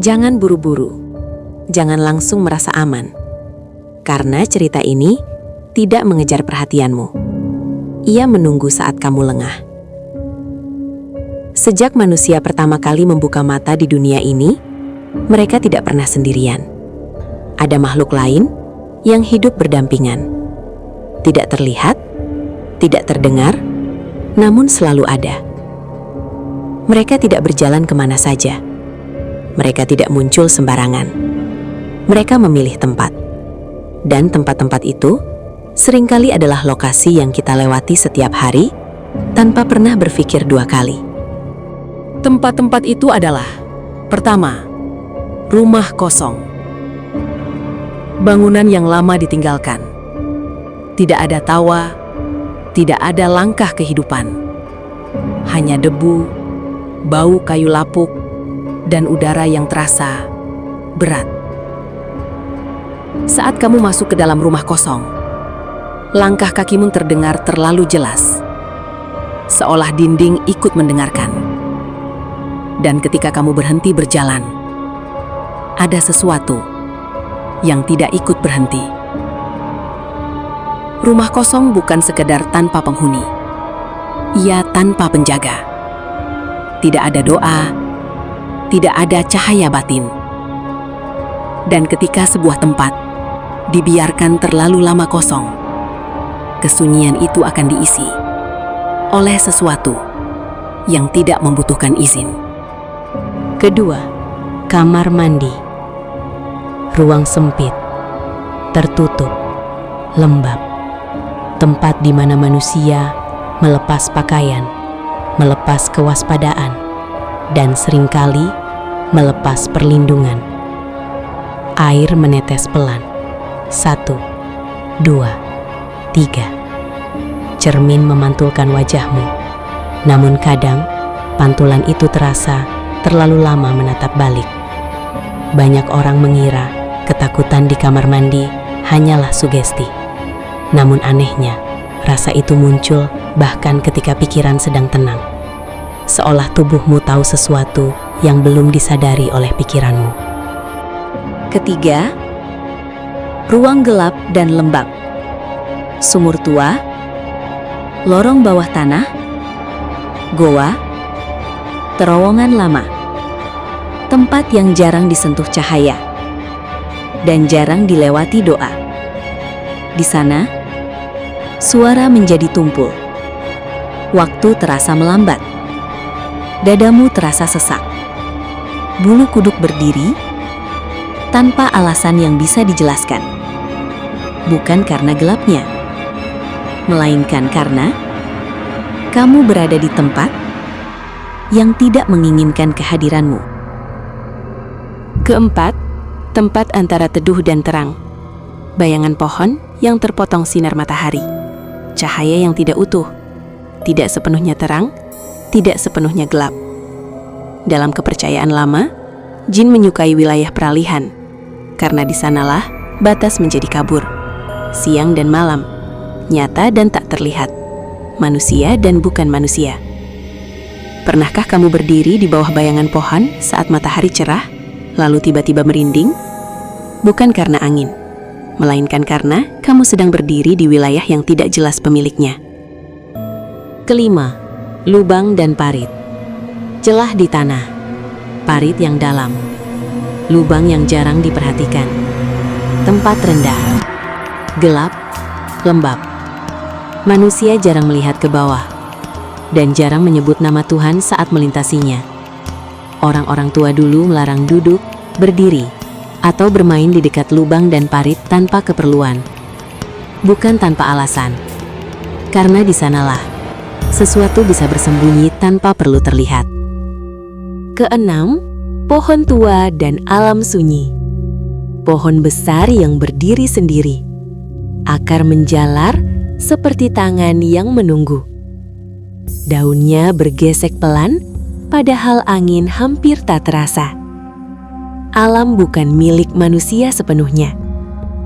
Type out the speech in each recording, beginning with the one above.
Jangan buru-buru. Jangan langsung merasa aman. Karena cerita ini tidak mengejar perhatianmu. Ia menunggu saat kamu lengah. Sejak manusia pertama kali membuka mata di dunia ini, mereka tidak pernah sendirian. Ada makhluk lain yang hidup berdampingan. Tidak terlihat, tidak terdengar, namun selalu ada. Mereka tidak berjalan kemana saja. Mereka tidak muncul sembarangan. Mereka memilih tempat. Dan tempat-tempat itu seringkali adalah lokasi yang kita lewati setiap hari tanpa pernah berpikir dua kali. Tempat-tempat itu adalah: pertama, rumah kosong. Bangunan yang lama ditinggalkan. Tidak ada tawa, tidak ada langkah kehidupan. Hanya debu, bau kayu lapuk, dan udara yang terasa berat. Saat kamu masuk ke dalam rumah kosong, langkah kakimu terdengar terlalu jelas, seolah dinding ikut mendengarkan. Dan ketika kamu berhenti berjalan, ada sesuatu yang tidak ikut berhenti. Rumah kosong bukan sekedar tanpa penghuni. Ia tanpa penjaga. Tidak ada doa, tidak ada cahaya batin. Dan ketika sebuah tempat dibiarkan terlalu lama kosong, kesunyian itu akan diisi oleh sesuatu yang tidak membutuhkan izin. Kedua, kamar mandi. Ruang sempit, tertutup, lembab. Tempat di mana manusia melepas pakaian, melepas kewaspadaan, dan seringkali melepas perlindungan. Air menetes pelan. 1, 2, 3. Cermin memantulkan wajahmu. Namun kadang, pantulan itu terasa terlalu lama menatap balik. Banyak orang mengira ketakutan di kamar mandi hanyalah sugesti. Namun anehnya, rasa itu muncul bahkan ketika pikiran sedang tenang. Seolah tubuhmu tahu sesuatu yang belum disadari oleh pikiranmu. Ketiga, ruang gelap dan lembab. Sumur tua, lorong bawah tanah, goa, terowongan lama. Tempat yang jarang disentuh cahaya dan jarang dilewati doa. Di sana, suara menjadi tumpul. Waktu terasa melambat. Dadamu terasa sesak. Bulu kuduk berdiri tanpa alasan yang bisa dijelaskan. Bukan karena gelapnya, melainkan karena kamu berada di tempat yang tidak menginginkan kehadiranmu. Keempat, tempat antara teduh dan terang. Bayangan pohon yang terpotong sinar matahari. Cahaya yang tidak utuh, tidak sepenuhnya terang, tidak sepenuhnya gelap. Dalam kepercayaan lama, jin menyukai wilayah peralihan, karena di sanalah batas menjadi kabur. Siang dan malam, nyata dan tak terlihat, manusia dan bukan manusia. Pernahkah kamu berdiri di bawah bayangan pohon saat matahari cerah, lalu tiba-tiba merinding? Bukan karena angin, melainkan karena kamu sedang berdiri di wilayah yang tidak jelas pemiliknya. Kelima, lubang dan parit. Celah di tanah, parit yang dalam, lubang yang jarang diperhatikan. Tempat rendah, gelap, lembab. Manusia jarang melihat ke bawah dan jarang menyebut nama Tuhan saat melintasinya. Orang-orang tua dulu melarang duduk, berdiri, atau bermain di dekat lubang dan parit tanpa keperluan. Bukan tanpa alasan. Karena di sanalah sesuatu bisa bersembunyi tanpa perlu terlihat. Keenam, pohon tua dan alam sunyi. Pohon besar yang berdiri sendiri. Akar menjalar seperti tangan yang menunggu. Daunnya bergesek pelan, padahal angin hampir tak terasa. Alam bukan milik manusia sepenuhnya,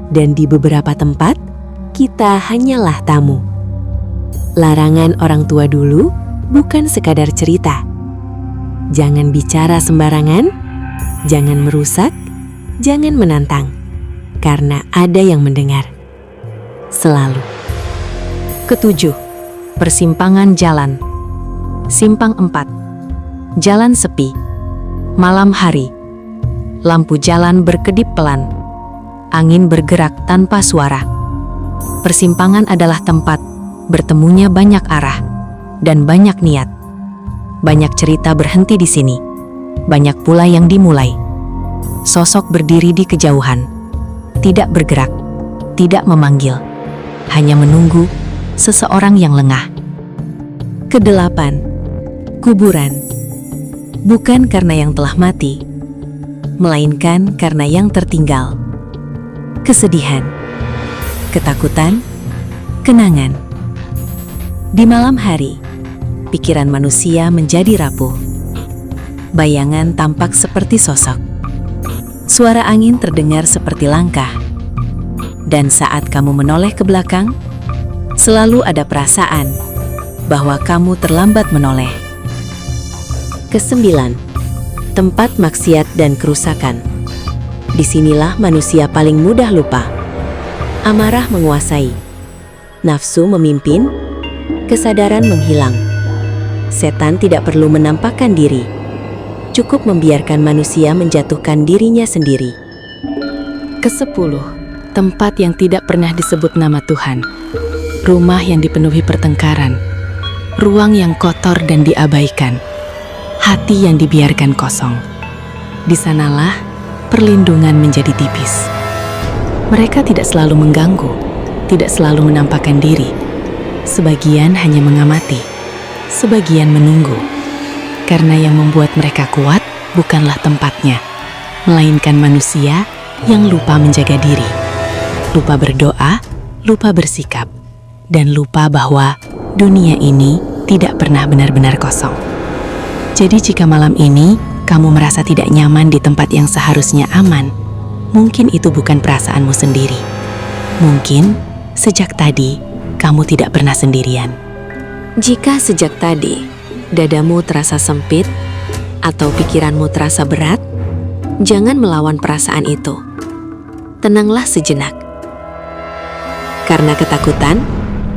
dan di beberapa tempat, kita hanyalah tamu. Larangan orang tua dulu bukan sekadar cerita. Jangan bicara sembarangan, Jangan merusak, jangan menantang, karena ada yang mendengar. Selalu. Ketujuh, persimpangan jalan. Simpang 4. Jalan sepi. Malam hari. Lampu jalan berkedip pelan. Angin bergerak tanpa suara. Persimpangan adalah tempat bertemunya banyak arah dan banyak niat. Banyak cerita berhenti di sini. Banyak pula yang dimulai. Sosok berdiri di kejauhan. Tidak bergerak, tidak memanggil. Hanya menunggu seseorang yang lengah. Kedelapan, kuburan. Bukan karena yang telah mati, melainkan karena yang tertinggal. Kesedihan, ketakutan, kenangan. Di malam hari, pikiran manusia menjadi rapuh. Bayangan tampak seperti sosok. Suara angin terdengar seperti langkah. Dan saat kamu menoleh ke belakang, selalu ada perasaan bahwa kamu terlambat menoleh. Kesembilan, tempat maksiat dan kerusakan. Disinilah manusia paling mudah lupa. Amarah menguasai, nafsu memimpin, kesadaran menghilang. Setan tidak perlu menampakkan diri, cukup membiarkan manusia menjatuhkan dirinya sendiri. Kesepuluh, tempat yang tidak pernah disebut nama Tuhan. Rumah yang dipenuhi pertengkaran, ruang yang kotor dan diabaikan, hati yang dibiarkan kosong. Di sanalah perlindungan menjadi tipis. Mereka tidak selalu mengganggu, tidak selalu menampakkan diri. Sebagian hanya mengamati, sebagian menunggu. Karena yang membuat mereka kuat bukanlah tempatnya, melainkan manusia yang lupa menjaga diri. Lupa berdoa, lupa bersikap, dan lupa bahwa dunia ini tidak pernah benar-benar kosong. Jadi jika malam ini kamu merasa tidak nyaman di tempat yang seharusnya aman, mungkin itu bukan perasaanmu sendiri. Mungkin sejak tadi kamu tidak pernah sendirian. Jika sejak tadi dadamu terasa sempit atau pikiranmu terasa berat, jangan melawan perasaan itu. Tenanglah sejenak. Karena ketakutan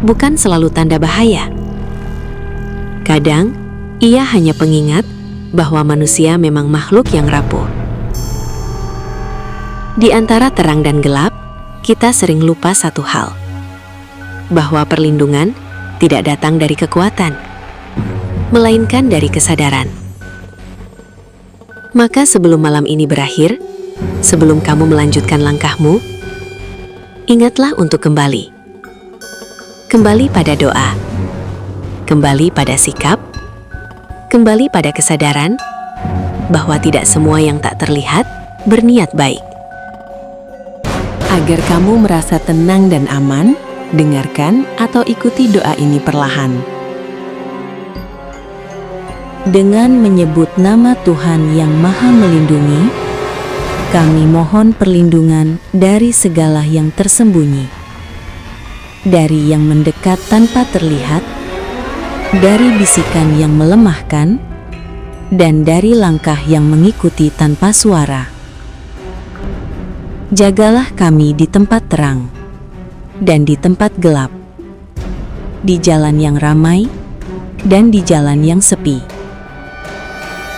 bukan selalu tanda bahaya. Kadang ia hanya pengingat bahwa manusia memang makhluk yang rapuh. Di antara terang dan gelap, kita sering lupa satu hal, bahwa perlindungan tidak datang dari kekuatan, melainkan dari kesadaran. Maka sebelum malam ini berakhir, sebelum kamu melanjutkan langkahmu, ingatlah untuk kembali. Kembali pada doa, kembali pada sikap, kembali pada kesadaran bahwa tidak semua yang tak terlihat berniat baik. Agar kamu merasa tenang dan aman, dengarkan atau ikuti doa ini perlahan. Dengan menyebut nama Tuhan yang Maha Melindungi, kami mohon perlindungan dari segala yang tersembunyi, dari yang mendekat tanpa terlihat, dari bisikan yang melemahkan, dan dari langkah yang mengikuti tanpa suara. Jagalah kami di tempat terang dan di tempat gelap, di jalan yang ramai dan di jalan yang sepi.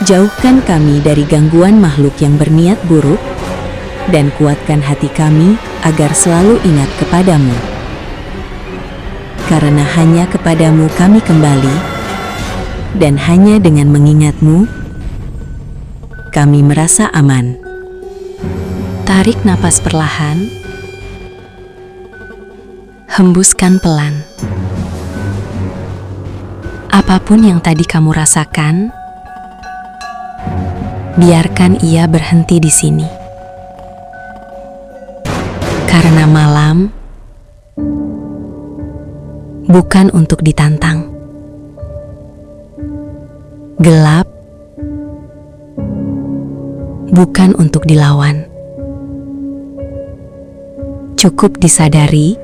Jauhkan kami dari gangguan makhluk yang berniat buruk, dan kuatkan hati kami agar selalu ingat kepadamu. Karena hanya kepadamu kami kembali, dan hanya dengan mengingatmu, kami merasa aman. Tarik napas perlahan, hembuskan pelan. Apapun yang tadi kamu rasakan, biarkan ia berhenti di sini. Karena malam bukan untuk ditantang. Gelap bukan untuk dilawan. Cukup disadari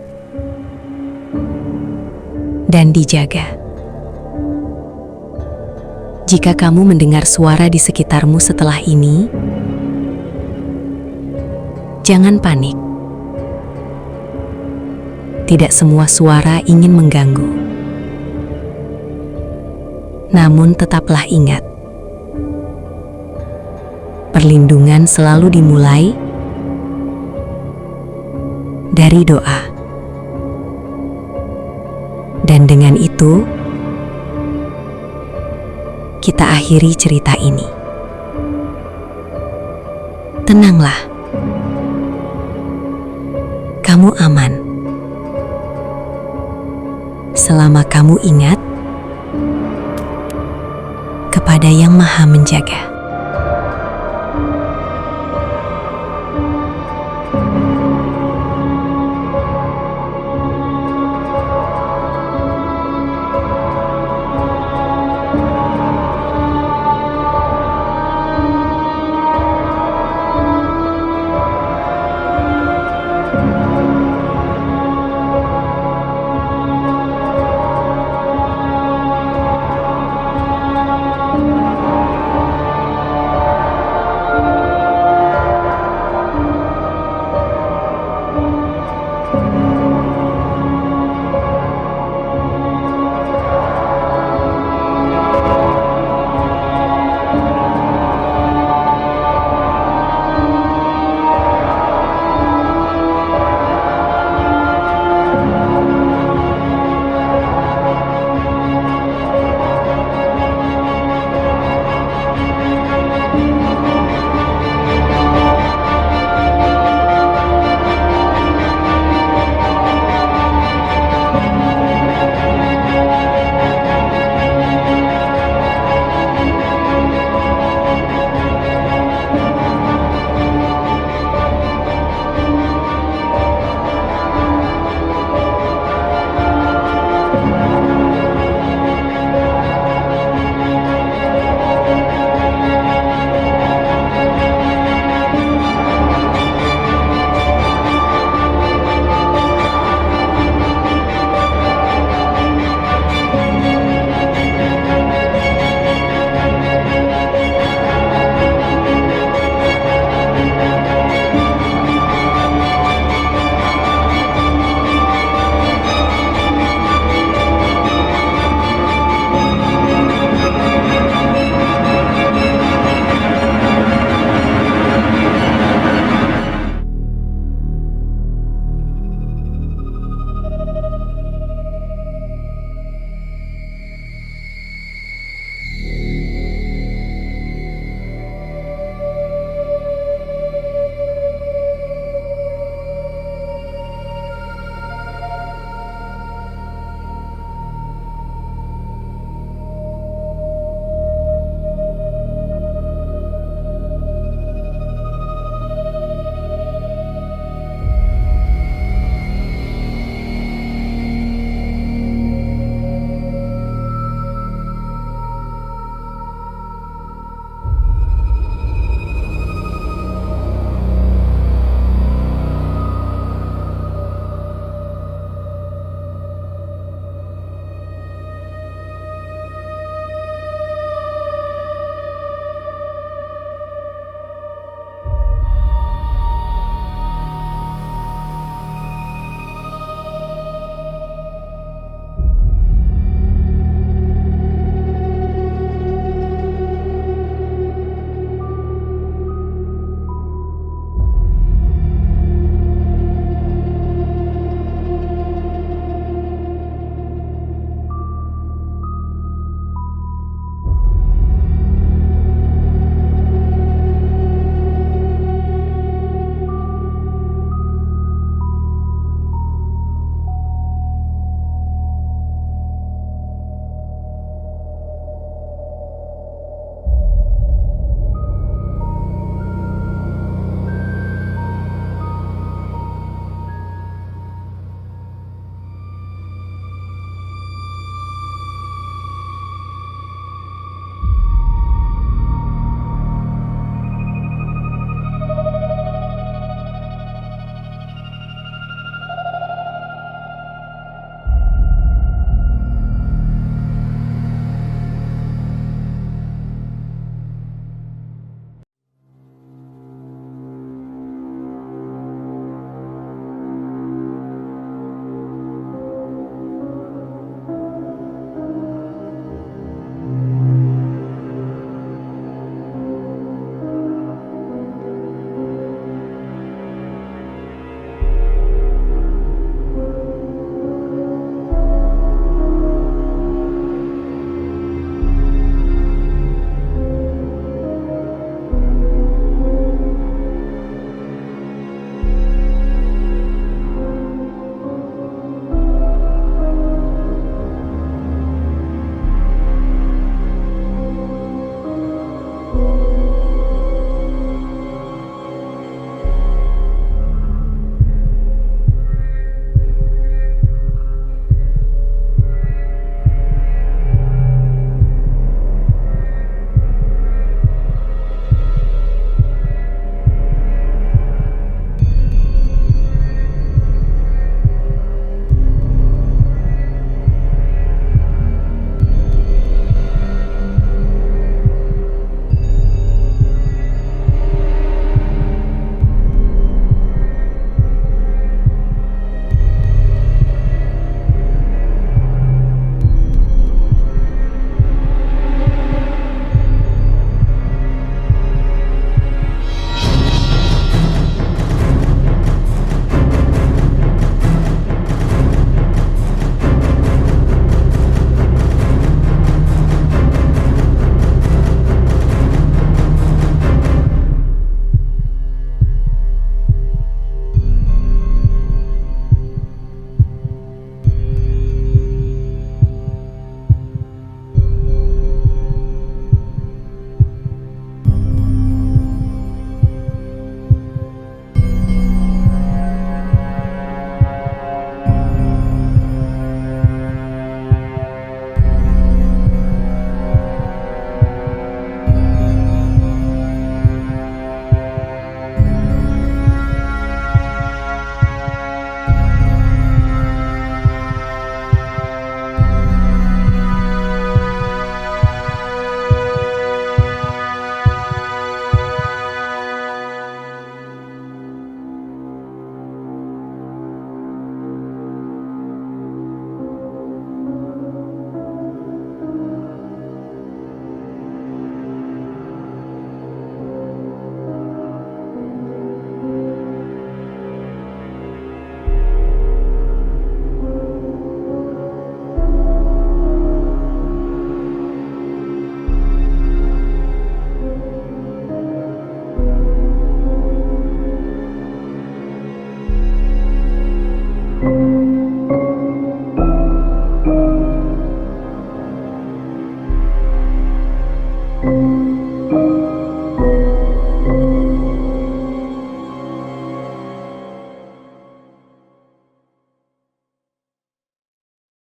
dan dijaga. Jika kamu mendengar suara di sekitarmu setelah ini, Jangan panik. Tidak semua suara ingin mengganggu. Namun tetaplah ingat, perlindungan selalu dimulai dari doa. Dan dengan itu, kita akhiri cerita ini. Tenanglah, kamu aman. Selama kamu ingat kepada Yang Maha Menjaga.